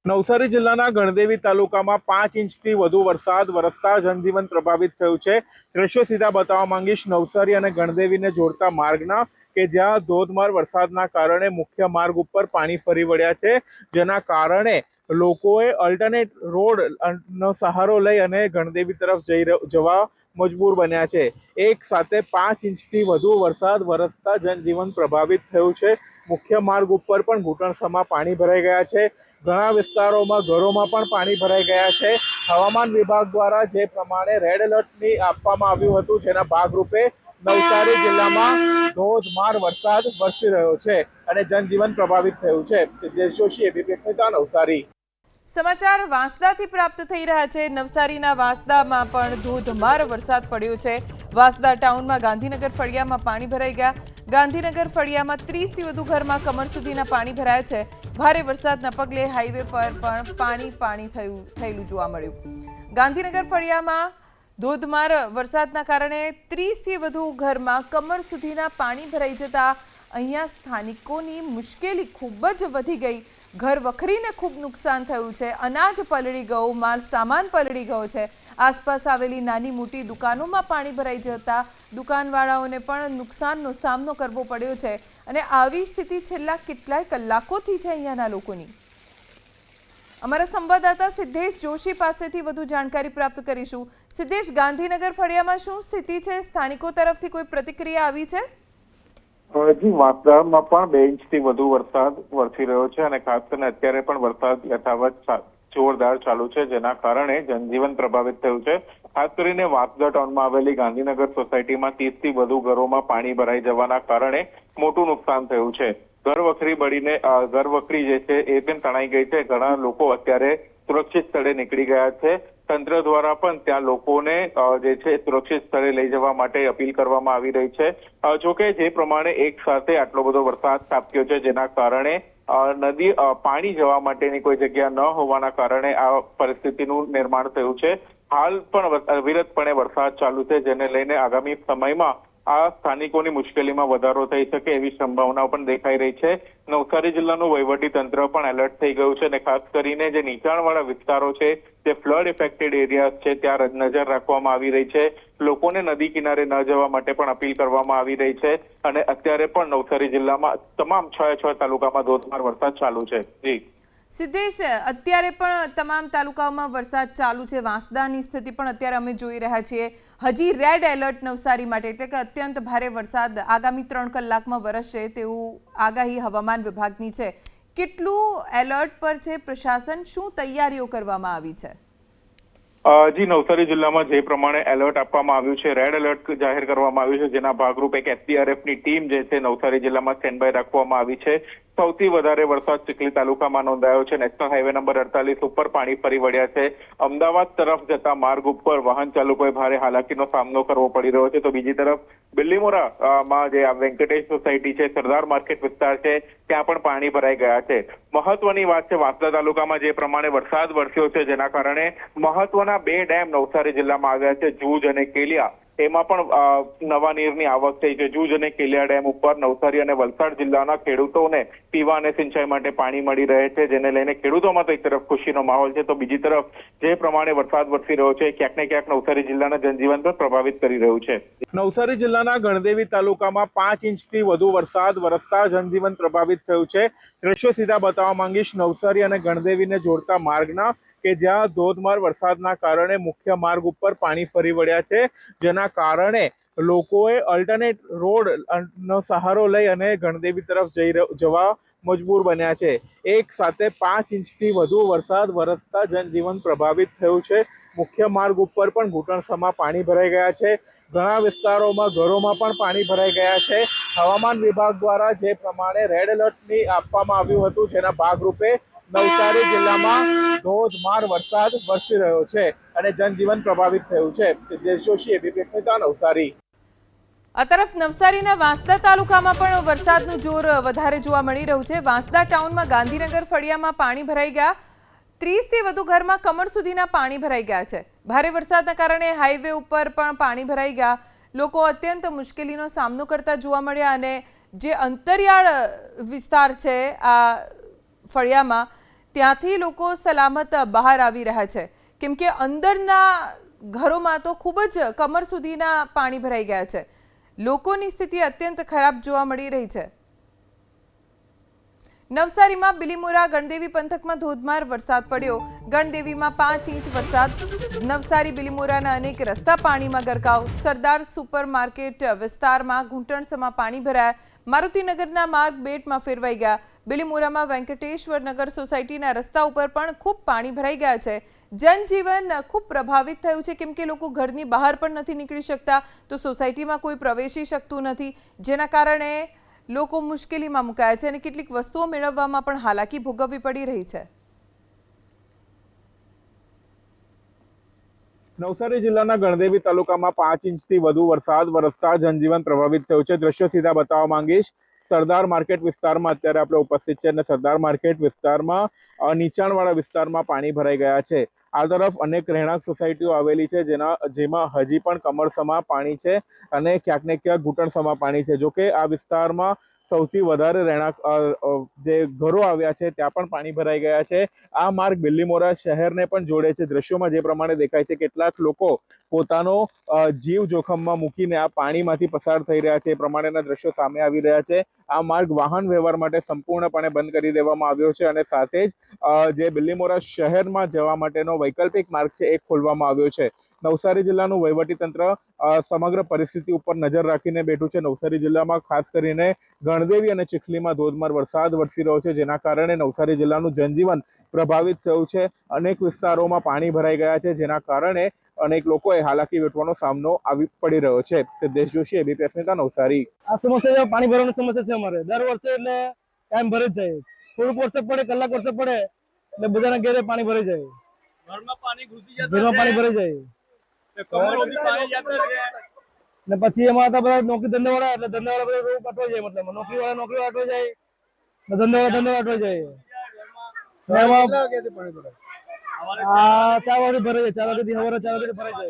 નવસારી જિલ્લાના ગણદેવી તાલુકામાં 5 ઇંચથી વધુ વરસાદ વરસતા જનજીવન પ્રભાવિત થયું છે। દ્રશ્યો સીધા બતાવવા માંગીશ નવસારી અને ગણદેવીને જોડતા માર્ગના કે જ્યાં ધોધમાર વરસાદના કારણે મુખ્ય માર્ગ ઉપર પાણી ફરી વળ્યા છે, જેના કારણે લોકોએ અલ્ટરનેટ રોડનો સહારો લઈ અને ગણદેવી તરફ જવા મજબૂર બન્યા છે। એક સાથે 5 ઇંચથી વધુ વરસાદ વરસતા જનજીવન પ્રભાવિત થયું છે। મુખ્ય માર્ગ ઉપર પણ ઘૂંટણસમા પાણી ભરાઈ ગયા છે। ઘણા વિસ્તારોમાં ઘરોમાં પણ પાણી ભરાઈ ગયા છે। હવામાન વિભાગ દ્વારા જે પ્રમાણે રેડ એલર્ટની આપવામાં આવ્યું હતું, જેના ભાગરૂપે નવસારી જિલ્લામાં ધોધમાર વરસાદ વરસી રહ્યો છે અને જનજીવન પ્રભાવિત થયું છે। Siddhesh Joshi, ABP news, Navsari. સમાચાર વાંસદાથી પ્રાપ્ત થઈ રહ્યા છે। નવસારીના વાંસદામાં પણ ધોધમાર વરસાદ પડ્યો છે। વાંસદા ટાઉનમાં ગાંધીનગર ફળિયામાં પાણી ભરાઈ ગયા। ગાંધીનગર ફળિયામાં 30થી વધુ ઘરમાં કમર સુધીના પાણી ભરાયા છે। ભારે વરસાદના પગલે હાઈવે પર પણ પાણી થયેલું જોવા મળ્યું। ગાંધીનગર ફળિયામાં ધોધમાર વરસાદના કારણે 30થી વધુ ઘરમાં કમર સુધીના પાણી ભરાઈ જતા અહીંયા સ્થાનિકોની મુશ્કેલી ખૂબ જ વધી ગઈ। ઘર વખરીને ખૂબ નુકસાન થયું છે। અનાજ પલળી ગયું, માલ સામાન પલળી ગયો છે। આસપાસ આવેલી નાની મોટી દુકાનોમાં પાણી ભરાઈ જતા દુકાનવાળાઓને પણ નુકસાનનો સામનો કરવો પડ્યો છે અને આવી સ્થિતિ છેલ્લા કેટલાય કલાકોથી છે અહીંયાના લોકોની। અમારા સંવાદદાતા સિદ્ધેશ જોશી પાસેથી વધુ જાણકારી પ્રાપ્ત કરીશું। સિદ્ધેશ, ગાંધીનગર ફળિયામાં શું સ્થિતિ છે? સ્થાનિકો તરફથી કોઈ પ્રતિક્રિયા આવી છે? જી, વાંસદામાં પણ 2 ઇંચથી વધુ વરસાદ વરસી રહ્યો છે અને ખાસ કરીને અત્યારે પણ વરસાદ યથાવત જોરદાર ચાલુ છે, જેના કારણે જનજીવન પ્રભાવિત થયું છે। ખાસ કરીને વાંસદા ટાઉનમાં આવેલી ગાંધીનગર સોસાયટીમાં 30થી વધુ ઘરોમાં પાણી ભરાઈ જવાના કારણે મોટું નુકસાન થયું છે। ઘર વખરી જે છે એ પણ તણાઈ ગઈ છે। ઘણા લોકો અત્યારે સુરક્ષિત સ્થળે નીકળી ગયા છે। તંત્ર દ્વારા પણ ત્યાં લોકોને જે છે સુરક્ષિત સ્થળે લઈ જવા માટે અપીલ કરવામાં આવી રહી છે। જોકે જે પ્રમાણે એક સાથે આટલો બધો વરસાદ ખાબક્યો છે, જેના કારણે નદી પાણી જવા માટેની કોઈ જગ્યા ન હોવાના કારણે આ પરિસ્થિતિનું નિર્માણ થયું છે। હાલ પણ અવિરતપણે વરસાદ ચાલુ છે, જેને લઈને આગામી સમયમાં આ સ્થાનિકોની મુશ્કેલીમાં વધારો થઈ શકે એવી સંભાવનાઓ પણ દેખાઈ રહી છે। નવસારી જિલ્લાનું વહીવટી તંત્ર પણ એલર્ટ થઈ ગયું છે અને ખાસ કરીને જે નીચાણવાળા વિસ્તારો છે, જે ફ્લડ ઇફેક્ટેડ એરિયાઝ છે, ત્યાં નજર રાખવામાં આવી રહી છે। લોકોને નદી કિનારે ન જવા માટે પણ અપીલ કરવામાં આવી રહી છે અને અત્યારે પણ નવસારી જિલ્લામાં તમામ 6 તાલુકામાં ધોધમાર વરસાદ ચાલુ છે। જી સિદ્ધેશ, અત્યારે પણ તમામ તાલુકાઓમાં વરસાદ ચાલુ છે। વાંસદાની સ્થિતિ પણ અત્યારે અમે જોઈ રહ્યા છીએ। હજી રેડ એલર્ટ નવસારી માટે, એટલે કે અત્યંત ભારે વરસાદ આગામી 3 કલાકમાં વરસશે તેવું આગાહી હવામાન વિભાગની છે। કેટલું એલર્ટ પર છે પ્રશાસન? શું તૈયારીઓ કરવામાં આવી છે? જી, નવસારી જિલ્લામાં જે પ્રમાણે એલર્ટ આપવામાં આવ્યું છે, રેડ એલર્ટ જાહેર કરવામાં આવ્યું છે, જેના ભાગરૂપે એક એસડીઆરએફની ટીમ જે છે નવસારી જિલ્લામાં સ્ટેન્ડ બાય રાખવામાં આવી છે। સૌથી વધારે વરસાદ ચીખલી તાલુકામાં નોંધાયો છે। નેશનલ હાઈવે નંબર 48 ઉપર પાણી ફરી વળ્યા છે। અમદાવાદ તરફ જતા માર્ગ ઉપર વાહન ચાલકોએ ભારે હાલાકીનો સામનો કરવો પડી રહ્યો છે, તો બીજી તરફ બિલ્લીમોરામાં જે વેંકટેશ સોસાયટી છે, સરદાર માર્કેટ વિસ્તાર છે, ત્યાં પણ પાણી ભરાઈ ગયા છે। મહત્વની વાત છે, વાંસદા તાલુકામાં જે પ્રમાણે વરસાદ વરસ્યો છે, જેના કારણે મહત્વના 2 ડેમ નવસારી જિલ્લામાં આવ્યા છે, જૂજ અને કેલિયા। એમાં પણ નવા નીરની આવક થઈ છે। જૂજ અને કેલિયા ડેમ ઉપર નવસારી અને વલસાડ જિલ્લાના ખેડૂતોને પીવા અને સિંચાઈ માટે પાણી મળી રહે છે, જેને લઈને ખેડૂતોમાં તો એક તરફ ખુશીનો માહોલ છે, તો બીજી તરફ જે પ્રમાણે વરસાદ વરસી રહ્યો છે, ક્યાંક ને ક્યાંક નવસારી જિલ્લાના જનજીવન પર પ્રભાવિત કરી રહ્યું છે। નવસારી જિલ્લાના ગણદેવી તાલુકામાં 5 ઇંચથી વધુ વરસાદ વરસતા જનજીવન પ્રભાવિત થયું છે। દ્રશ્યો સીધા બતાવવા માંગીશ નવસારી અને ગણદેવીને જોડતા માર્ગના કે જ્યાં ધોધમાર વરસાદના કારણે મુખ્ય માર્ગ ઉપર પાણી ફરી વળ્યા છે, જેના કારણે લોકોએ અલ્ટરનેટ રોડનો સહારો લઈ અને ગણદેવી તરફ જવા મજબૂર બન્યા છે। એક સાથે 5 ઇંચથી વધુ વરસાદ વરસતા જનજીવન પ્રભાવિત થયું છે। મુખ્ય માર્ગ ઉપર પણ ઘૂંટણસમા પાણી ભરાઈ ગયા છે। ઘણા વિસ્તારોમાં ઘરોમાં પણ પાણી ભરાઈ ગયા છે। હવામાન વિભાગ દ્વારા જે પ્રમાણે રેડ એલર્ટની આપવામાં આવ્યું હતું, જેના ભાગરૂપે નવસારી જિલ્લામાં ધોધમાર વરસાદ વરસી રહ્યો છે અને જનજીવન પ્રભાવિત થયું છે। Siddhesh Joshi, ABP news, Navsari. આ તરફ નવસારીના વાંસદા તાલુકામાં પણ વરસાદનું જોર વધારે જોવા મળી રહ્યું છે। વાંસદા ટાઉનમાં ગાંધીનગર ફળિયામાં પાણી ભરાઈ ગયા। 30થી વધુ ઘરમાં કમર સુધીના પાણી ભરાઈ ગયા છે। ભારે વરસાદના કારણે હાઈવે ઉપર પણ પાણી ભરાઈ ગયા। લોકો અત્યંત મુશ્કેલીનો સામનો કરતા જોવા મળ્યા અને જે અંતરિયાળ વિસ્તાર છે આ ફળિયામાં, ત્યાંથી લોકો સલામત બહાર આવી રહ્યા છે, કેમ કે અંદરના ઘરોમાં તો ખૂબ જ કમર સુધીના પાણી ભરાઈ ગયા છે. લોકોની સ્થિતિ અત્યંત ખરાબ જોવા મળી રહી છે. નવસારીમાં બિલીમોરા ગણદેવી પંથકમાં ધોધમાર વરસાદ પડ્યો. ગણદેવીમાં 5 ઇંચ વરસાદ. નવસારી બિલીમોરાના અનેક રસ્તા પાણીમાં ગરકાવ. સરદાર સુપર માર્કેટ વિસ્તારમાં ઘૂંટણસમાં પાણી ભરાયા. મારુતિનગરના માર્ગ બેટમાં ફેરવાઈ ગયા. બિલીમોરામાં વેંકટેશ્વર નગર સોસાયટીના રસ્તા ઉપર પણ ખૂબ પાણી ભરાઈ ગયા છે. જનજીવન ખૂબ પ્રભાવિત થયું છે, કેમ કે લોકો ઘરની બહાર પણ નથી નીકળી શકતા, તો સોસાયટીમાં કોઈ પ્રવેશી શકતું નથી, જેના કારણે લોકો મુશ્કેલીમાં મુકાયા છે અને કેટલીક વસ્તુઓ મેળવવામાં પણ હાલાકી ભોગવવી પડી રહી છે. નવસારી જિલ્લાના ગણદેવી તાલુકામાં 5 ઇંચથી વધુ વરસાદ વરસતા જનજીવન પ્રભાવિત થયું છે. દ્રશ્યો સીધા બતાવવા માંગીશ. સરદાર માર્કેટ વિસ્તારમાં અત્યારે આપણે ઉપસ્થિત છે અને સરદાર માર્કેટ વિસ્તારમાં નીચાણવાળા વિસ્તારમાં પાણી ભરાઈ ગયા છે. આ તરફ અનેક રહેણાંક સોસાયટીઓ આવેલી છે જેમાં હજી પણ કમરસમાં પાણી છે અને ક્યાંક ને ક્યાંક ઘૂંટણસમાં પાણી છે. જોકે આ વિસ્તારમાં સૌથી વધારે રહેણાંક જે ઘરો આવ્યા છે ત્યાં પણ પાણી ભરાઈ ગયા છે. આ માર્ગ બિલીમોરા શહેરને પણ જોડે છે. દ્રશ્યોમાં જે પ્રમાણે દેખાય છે, કેટલાક લોકો પોતાનો જીવ જોખમમાં મૂકીને આ પાણીમાંથી પસાર થઈ રહ્યા છે, એ પ્રમાણેના દ્રશ્યો સામે આવી રહ્યા છે. આ માર્ગ વાહન વ્યવહાર માટે સંપૂર્ણપણે બંધ કરી દેવામાં આવ્યો છે અને સાથે જ જે બિલીમોરા શહેરમાં જવા માટેનો વૈકલ્પિક માર્ગ છે એ ખોલવામાં આવ્યો છે. નવસારી જિલ્લાનું વહીવટીતંત્ર સમગ્ર પરિસ્થિતિ ઉપર નજર રાખીને બેઠું છે. નવસારી જિલ્લામાં ખાસ કરીને ગણદેવી અને ચીખલીમાં ધોધમાર વરસાદ વરસી રહ્યો છે, જેના કારણે નવસારી જિલ્લાનું જનજીવન પ્રભાવિત થયું છે. અનેક વિસ્તારોમાં પાણી ભરાઈ ગયા છે, જેના કારણે અનેક લોકોએ હાલાકી વેઠવાનો સામનો આવી પડી રહ્યો છે. સિદ્ધેશ જોશી, એબીપી અસ્મિતા, નવસારી. આ સમસ્યા પાણી ભરવાની સમસ્યા છે અમારે. દર વર્ષે એટલે ટાઈમ ભરે જ જાય. થોડુંક વરસાદ પડે, કલાક વરસાદ પડે એટલે બધાના ઘરે પાણી ભરાઈ જાય. ઘરમાં પાણી ભરાઈ જાય. ને પછી એમાં બધા નોકરી ધંધાવાળા એટલે ધંધાવાળા બધા રોગ અટવાઈ જાય. મતલબ નોકરીવાળા નોકરી અટવાઈ જાય, ધંધાવાળા અટવાઈ જાય. એમાં 4 વાગે ભરાઈ જાય. 4 વાગે સવારે 4 વાગે ભરાઈ જાય.